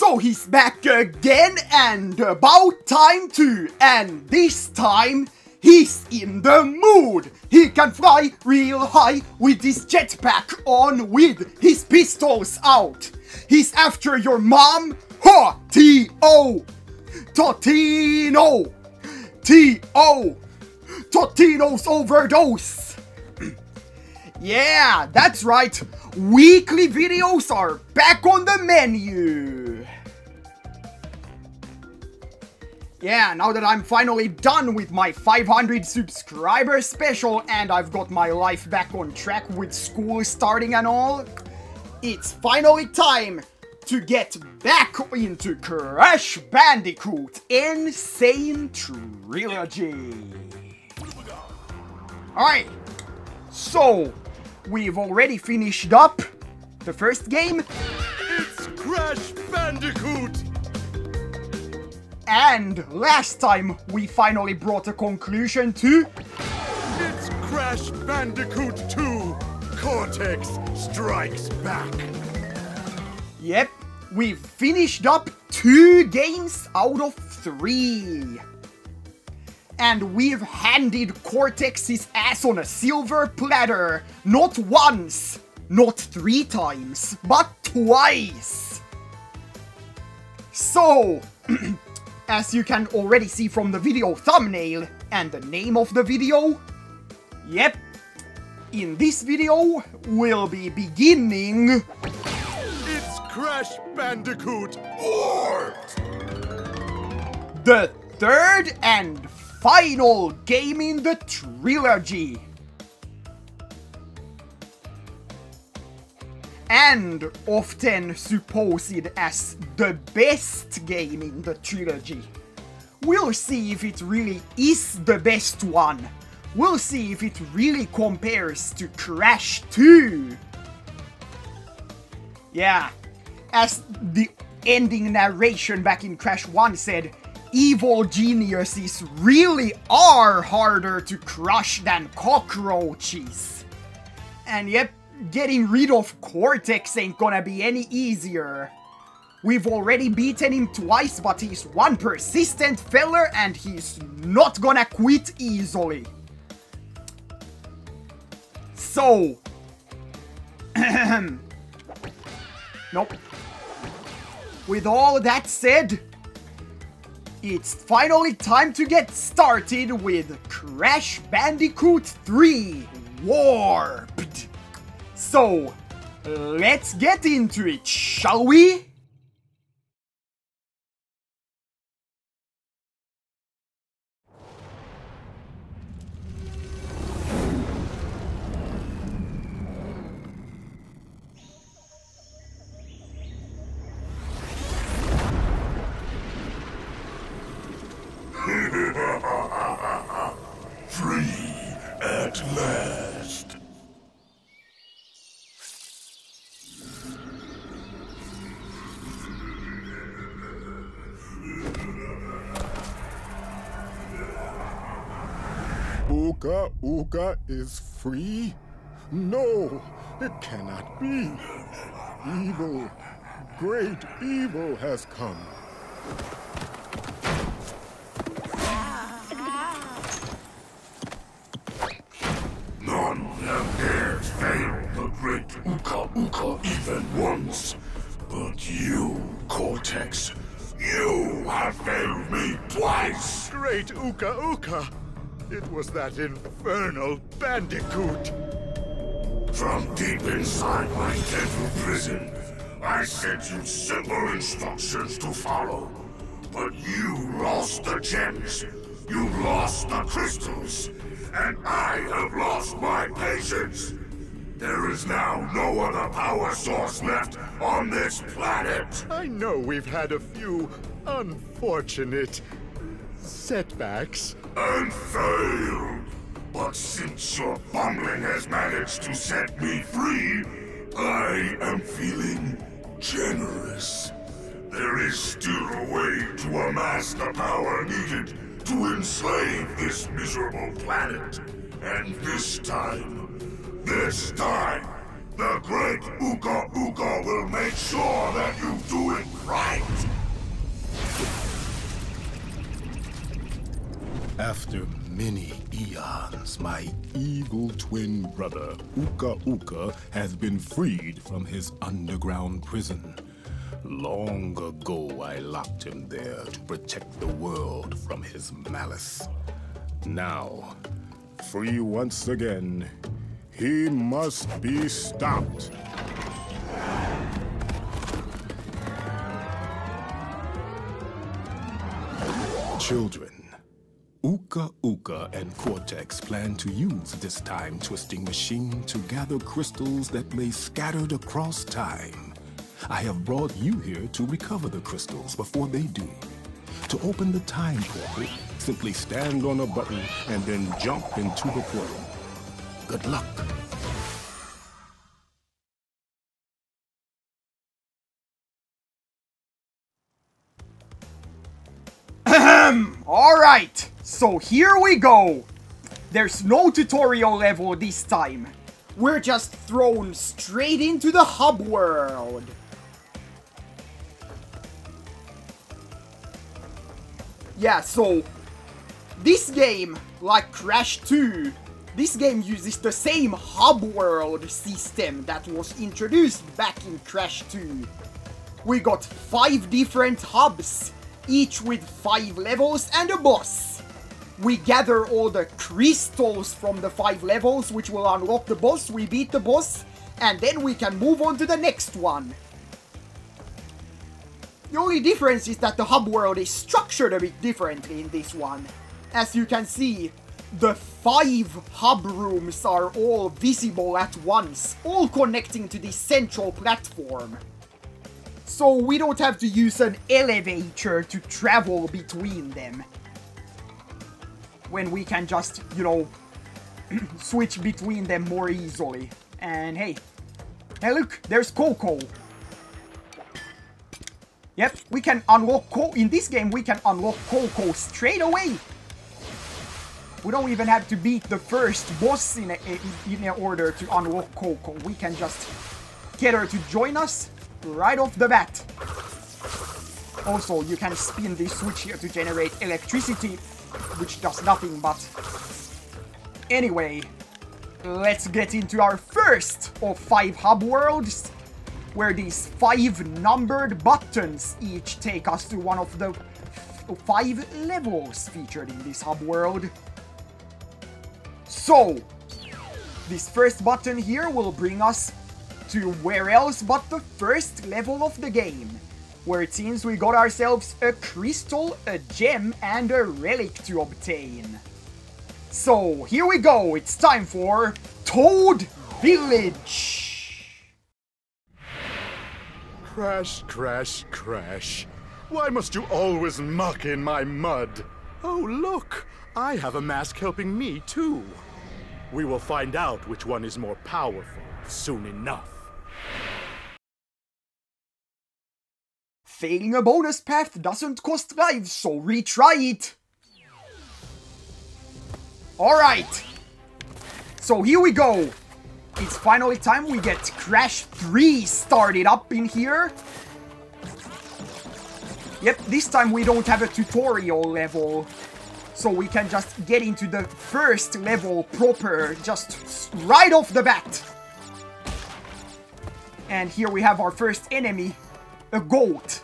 So he's back again, and about time too, and this time he's in the mood. He can fly real high with his jetpack on with his pistols out. He's after your mom. Ha! T-O! Totino! T-O! Totino's overdose! Yeah, that's right. Weekly videos are back on the menu. Yeah, now that I'm finally done with my 500 subscriber special and I've got my life back on track with school starting and all, it's finally time to get back into Crash Bandicoot Sane Trilogy. Alright, so we've already finished up the first game. It's Crash Bandicoot! And last time we finally brought a conclusion to... It's Crash Bandicoot 2! Cortex Strikes Back! Yep, we've finished up 2 games out of 3. And we've handed Cortex his ass on a silver platter. Not once, not 3 times, but twice. So, as you can already see from the video thumbnail and the name of the video, yep, in this video we'll be beginning... It's Crash Bandicoot Warped! The third and final game in the trilogy. And often supposed as the best game in the trilogy. We'll see if it really is the best one. We'll see if it really compares to Crash 2. Yeah, as the ending narration back in Crash 1 said, evil geniuses really are harder to crush than cockroaches. And yep, getting rid of Cortex ain't gonna be any easier. We've already beaten him twice, but he's one persistent feller and he's not gonna quit easily. So... Nope. With all that said, it's finally time to get started with Crash Bandicoot 3 Warped. So, let's get into it, shall we? Free at last. Uka Uka is free? No, it cannot be. Evil, great evil has come. None have dared fail the great Uka Uka even once. But you, Cortex, you have failed me twice! Great Uka Uka! It was that infernal Bandicoot! From deep inside my dental prison, I sent you simple instructions to follow. But you lost the gems, you lost the crystals, and I have lost my patience. There is now no other power source left on this planet. I know we've had a few unfortunate setbacks. And failed. But since your bumbling has managed to set me free, I am feeling generous. There is still a way to amass the power needed to enslave this miserable planet. And this time, the great it! Uka Uka will make sure that you do it right! After many eons, my evil twin brother, Uka Uka, has been freed from his underground prison. Long ago, I locked him there to protect the world from his malice. Now, free once again, he must be stopped. Children, Uka Uka and Cortex plan to use this time-twisting machine to gather crystals that lay scattered across time. I have brought you here to recover the crystals before they do. To open the time portal, simply stand on a button and then jump into the portal. Good luck. Alright, so here we go. There's no tutorial level this time. We're just thrown straight into the hub world. Yeah, so this game, like Crash 2, this game uses the same hub world system that was introduced back in Crash 2. We got 5 different hubs, each with 5 levels and a boss. We gather all the crystals from the 5 levels, which will unlock the boss, we beat the boss, and then we can move on to the next one. The only difference is that the hub world is structured a bit differently in this one. As you can see, the 5 hub rooms are all visible at once, all connecting to this central platform. So we don't have to use an elevator to travel between them. When we can just, you know, switch between them more easily. And hey look, there's Coco. Yep, we can unlock in this game we can unlock Coco straight away. We don't even have to beat the first boss in order to unlock Coco. We can just get her to join us right off the bat. Also, you can spin this switch here to generate electricity, which does nothing but... Anyway, let's get into our first of 5 hub worlds, where these 5 numbered buttons each take us to one of the 5 levels featured in this hub world. So, this first button here will bring us to where else but the first level of the game, where it seems we got ourselves a crystal, a gem, and a relic to obtain. So, here we go, it's time for Toad Village! Crash, crash, crash. Why must you always muck in my mud? Oh, look! I have a mask helping me, too. We will find out which one is more powerful soon enough. Failing a bonus path doesn't cost lives, so retry it! Alright! So here we go! It's finally time we get Crash 3 started up in here. Yep, this time we don't have a tutorial level. So we can just get into the first level proper, just right off the bat. And here we have our first enemy, a goat.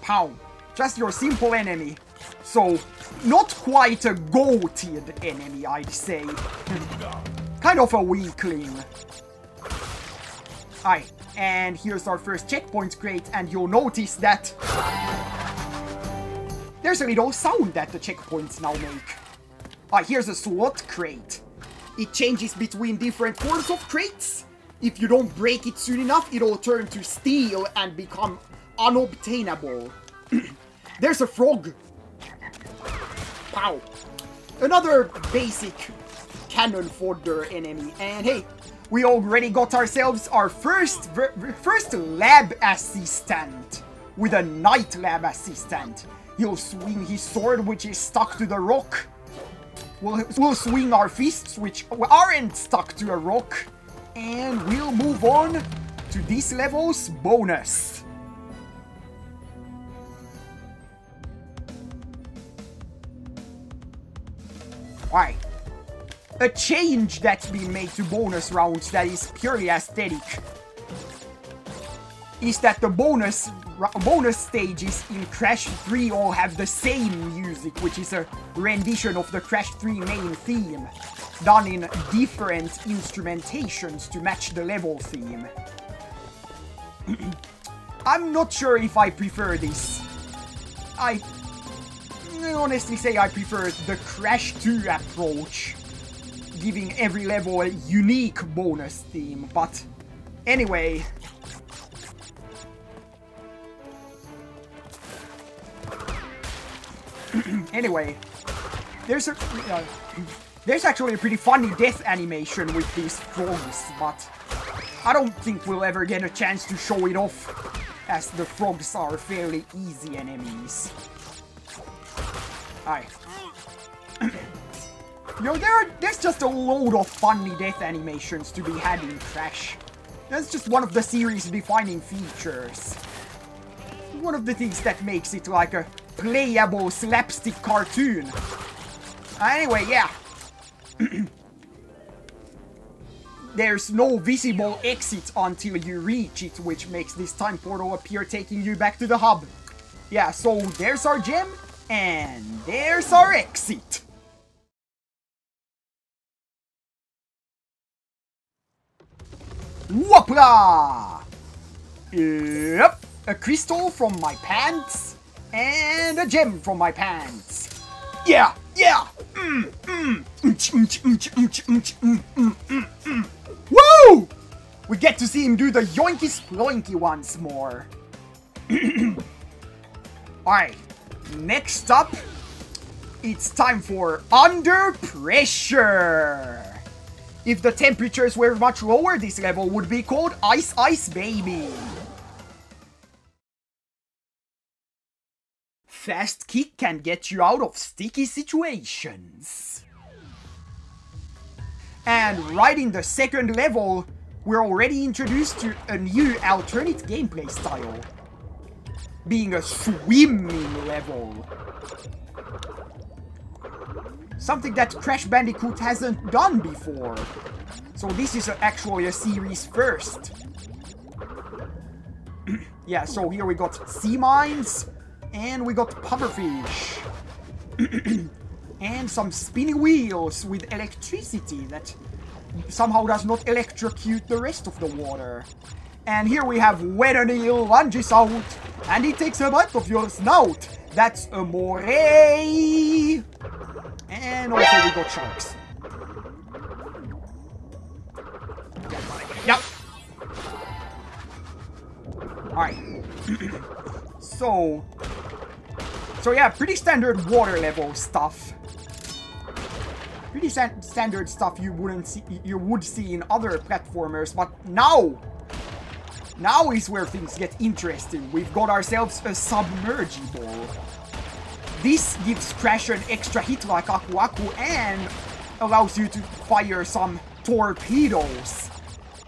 Pow. Just your simple enemy. So, not quite a goated enemy, I'd say. Kind of a weakling. Aye, and here's our first checkpoint crate, and you'll notice that there's a little sound that the checkpoints now make. Ah, here's a slot crate. It changes between different forms of crates. If you don't break it soon enough, it'll turn to steel and become unobtainable. There's a frog. Pow. Another basic cannon fodder enemy. And hey, we already got ourselves our first lab assistant with a night lab assistant. He'll swing his sword, which is stuck to the rock. We'll swing our fists, which aren't stuck to a rock. And we'll move on to this level's bonus. Alright. A change that's been made to bonus rounds that is purely aesthetic is that the bonus stages in Crash 3 all have the same music, which is a rendition of the Crash 3 main theme, done in different instrumentations to match the level theme. I'm not sure if I prefer this. I honestly say I prefer the Crash 2 approach, giving every level a unique bonus theme, but anyway. Anyway, there's actually a pretty funny death animation with these frogs, but I don't think we'll ever get a chance to show it off, as the frogs are fairly easy enemies. Alright. There's just a load of funny death animations to be had in Crash. That's just one of the series' defining features. One of the things that makes it like a playable slapstick cartoon. Anyway, yeah. There's no visible exit until you reach it, which makes this time portal appear, taking you back to the hub. Yeah, so there's our gem, and there's our exit. Whoopla! Yep, a crystal from my pants, and a gem from my pants. Yeah, yeah! Woo! We get to see him do the yoinky sploinky once more. Alright, next up, it's time for Under Pressure. If the temperatures were much lower, this level would be called Ice Ice Baby. Fast kick can get you out of sticky situations. And right in the second level, we're already introduced to a new alternate gameplay style, being a swimming level. Something that Crash Bandicoot hasn't done before. So this is actually a series first. Yeah, so here we got sea mines, and we got pufferfish. And some spinning wheels with electricity that somehow does not electrocute the rest of the water. And here we have when an eel lunges out, and it takes a bite of your snout. That's a moray. And also we got sharks. Yep. Alright. So yeah, pretty standard water level stuff. Pretty standard stuff you would see in other platformers, but now is where things get interesting. We've got ourselves a submergible. This gives Crash an extra hit like Aku Aku and allows you to fire some torpedoes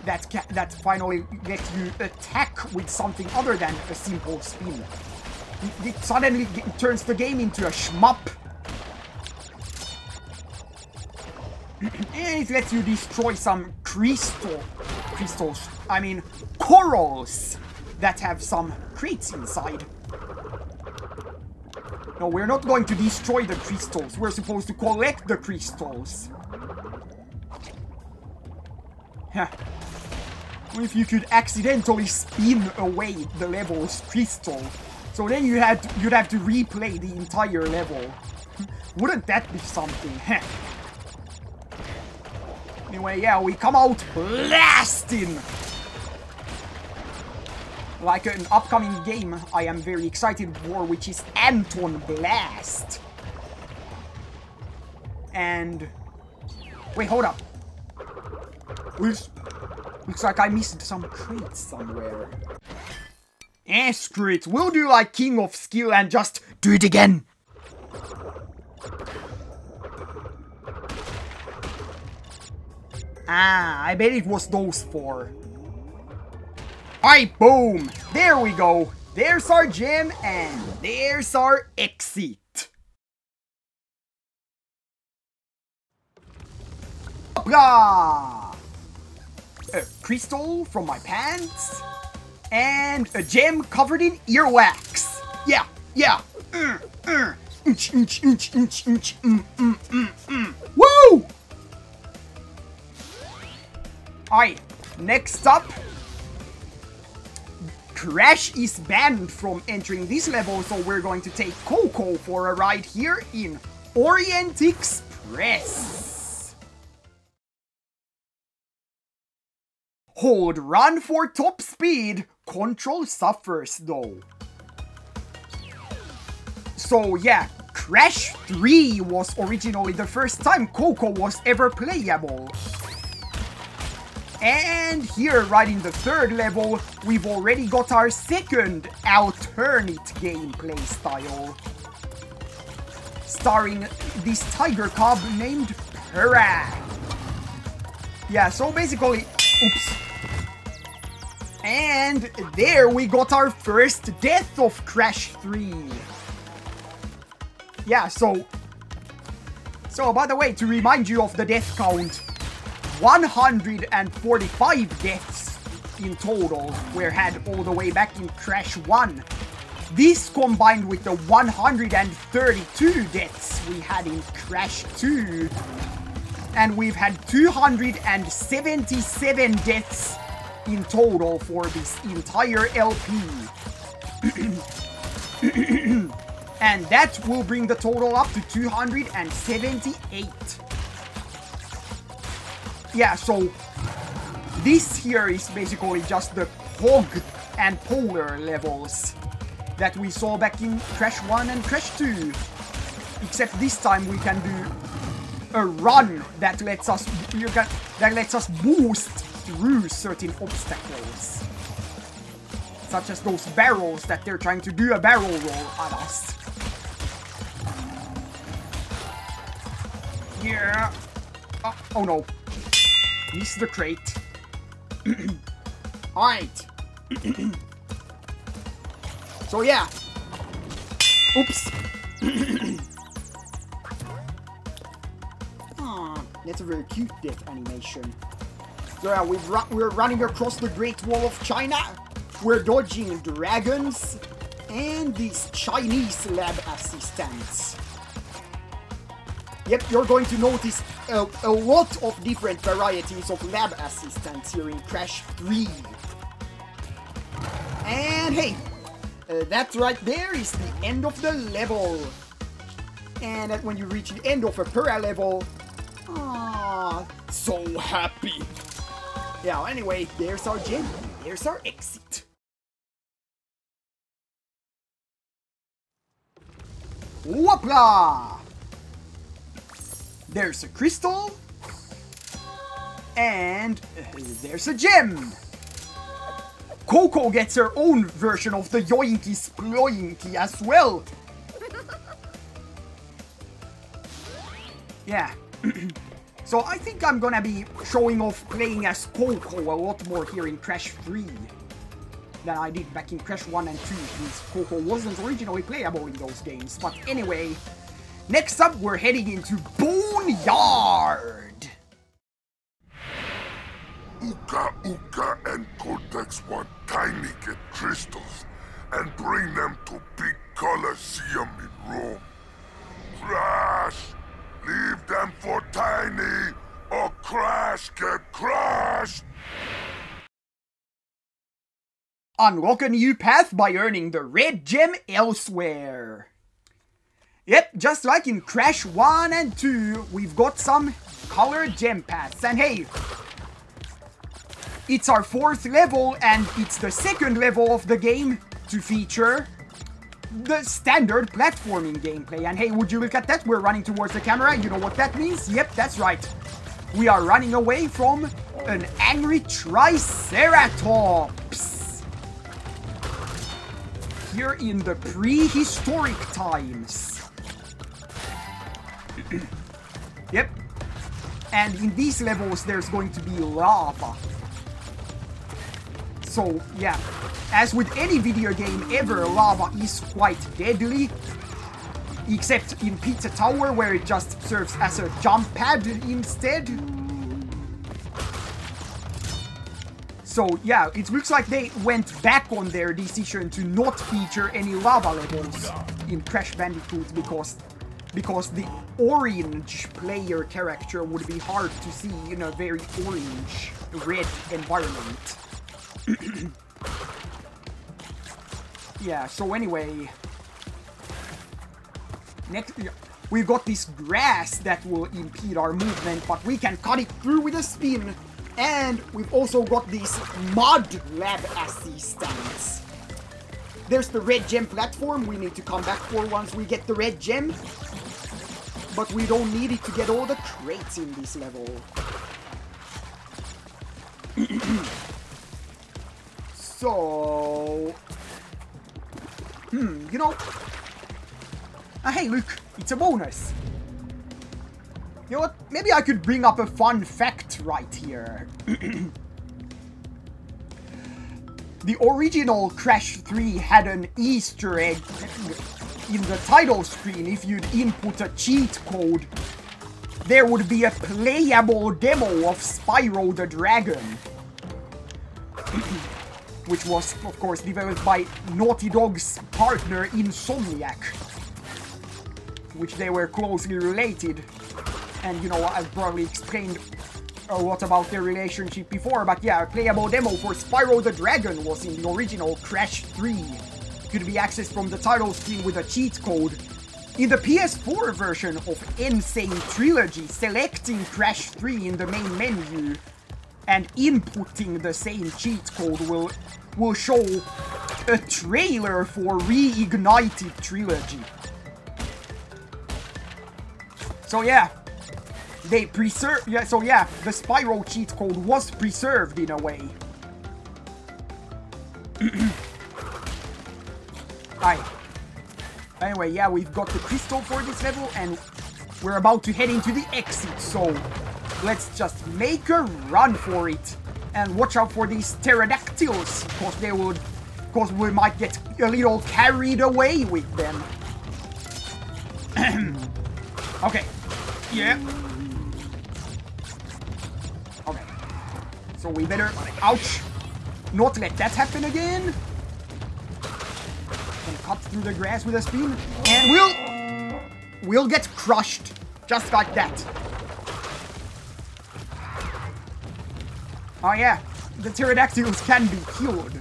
that finally let you attack with something other than a simple spin. It suddenly turns the game into a shmup. And it lets you destroy some corals that have some crates inside. No, we're not going to destroy the crystals. We're supposed to collect the crystals. Huh. If you could accidentally spin away the level's crystal, so then you'd have to replay the entire level. Wouldn't that be something? Heh. Anyway, yeah, we come out blasting! Like an upcoming game I am very excited for, which is Anton Blast. And... wait, hold up. Looks like I missed some crates somewhere. Screw it. We'll do like King of Skill and just do it again. Ah, I bet it was those 4. Alright, boom! There we go! There's our gem, and there's our exit. Hoopla! A crystal from my pants, and a gem covered in earwax. Yeah, yeah. Woo! Alright, next up. Crash is banned from entering this level, so we're going to take Coco for a ride here in Orient Express. Hold run for top speed. Control suffers though. So yeah, Crash 3 was originally the first time Coco was ever playable. And here, right in the 3rd level, we've already got our second alternate gameplay style. Starring this tiger cub named Purah. Yeah, so basically... Oops. And there we got our first death of Crash 3. Yeah, so by the way, to remind you of the death count, 145 deaths in total were had all the way back in Crash 1. This combined with the 132 deaths we had in Crash 2. And we've had 277 deaths in total for this entire LP. And that will bring the total up to 278. Yeah, so this here is basically just the Hog and Polar levels that we saw back in Crash 1 and Crash 2. Except this time we can do a run that lets us boost through certain obstacles. Such as those barrels that they're trying to do a barrel roll at us. Yeah. Oh no. Missed the crate. Alright. So yeah. Oops. That's a very cute death animation. So yeah, we're running across the Great Wall of China. We're dodging dragons and these Chinese lab assistants. Yep, you're going to notice a lot of different varieties of lab assistants here in Crash 3. And hey, that right there is the end of the level. And when you reach the end of a Purah level, so happy. Yeah, anyway, there's our gem, there's our exit. Whoopla! There's a crystal, and there's a gem. Coco gets her own version of the yoinky sploinky as well. Yeah. So I think I'm gonna be showing off playing as Coco a lot more here in Crash 3 than I did back in Crash 1 and 2, since Coco wasn't originally playable in those games. But anyway, next up we're heading into Boneyard! Uka Uka and Cortex want Tiny get crystals and bring them to Big Colosseum in Rome. Crash! Leave them for Tiny, or Crash get crashed! Unlock a new path by earning the red gem elsewhere. Yep, just like in Crash 1 and 2, we've got some colored gem paths. And hey, it's our 4th level, and it's the 2nd level of the game to feature the standard platforming gameplay. And hey, would you look at that? We're running towards the camera. You know what that means? Yep, that's right. We are running away from an angry Triceratops. Here in the prehistoric times. Yep. And in these levels, there's going to be lava. So, yeah. As with any video game ever, lava is quite deadly. Except in Pizza Tower, where it just serves as a jump pad instead. So, yeah, it looks like they went back on their decision to not feature any lava levels in Crash Bandicoot because the orange player character would be hard to see in a very orange-red environment. Yeah, so anyway... Next, we've got this grass that will impede our movement, but we can cut it through with a spin. And we've also got these mud lab assistants. There's the red gem platform we need to come back for once we get the red gem. But we don't need it to get all the crates in this level. So... you know... hey, look, it's a bonus. You know what? Maybe I could bring up a fun fact right here. The original Crash 3 had an Easter egg in the title screen. If you'd input a cheat code, there would be a playable demo of Spyro the Dragon. Which was, of course, developed by Naughty Dog's partner Insomniac. Which they were closely related. And, you know, I've probably explained a lot about their relationship before, but yeah, a playable demo for Spyro the Dragon was in the original Crash 3. Could be accessed from the title screen with a cheat code. In the PS4 version of Sane Trilogy, selecting Crash 3 in the main menu and inputting the same cheat code will show a trailer for Reignited Trilogy. So yeah, they preserve. Yeah, so yeah, the Spyro cheat code was preserved in a way. Aye. Anyway, yeah, we've got the crystal for this level, and we're about to head into the exit. So let's just make a run for it, and watch out for these pterodactyls, because we might get a little carried away with them. Okay. Yeah. Okay. So we better, ouch, not let that happen again. Gonna cut through the grass with a spin, and we'll get crushed, just like that. Oh yeah, the pterodactyls can be killed,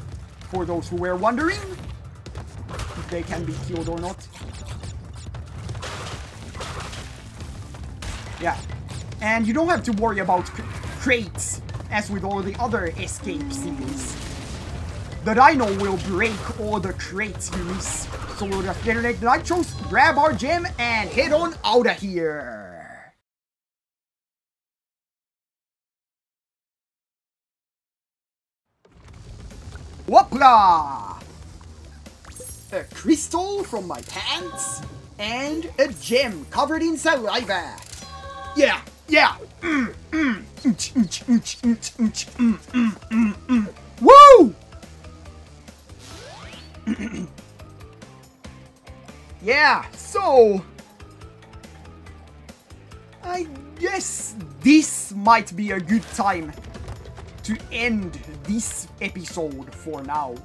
for those who were wondering if they can be killed or not. Yeah, and you don't have to worry about crates, as with all the other escape scenes. The dino will break all the crates you miss, so we'll just detonate the nitros, grab our gem, and head on out of here! Whoopla! A crystal from my pants, and a gem covered in saliva. Yeah, yeah. Woo! Yeah, so I guess this might be a good time to end this episode for now.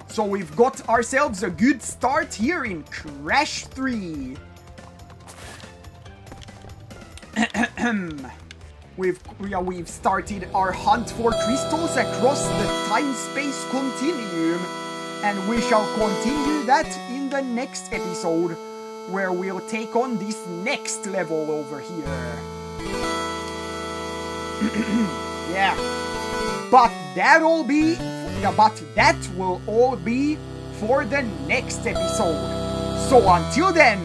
So we've got ourselves a good start here in Crash 3. We've started our hunt for crystals across the time-space continuum, and we shall continue that in the next episode, where we'll take on this next level over here. Yeah, but that will all be for the next episode. So until then,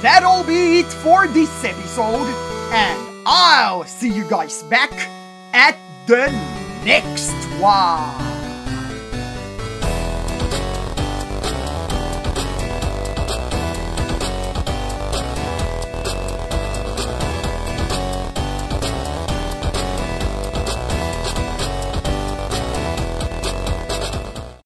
that'll be it for this episode, and I'll see you guys back at the next one.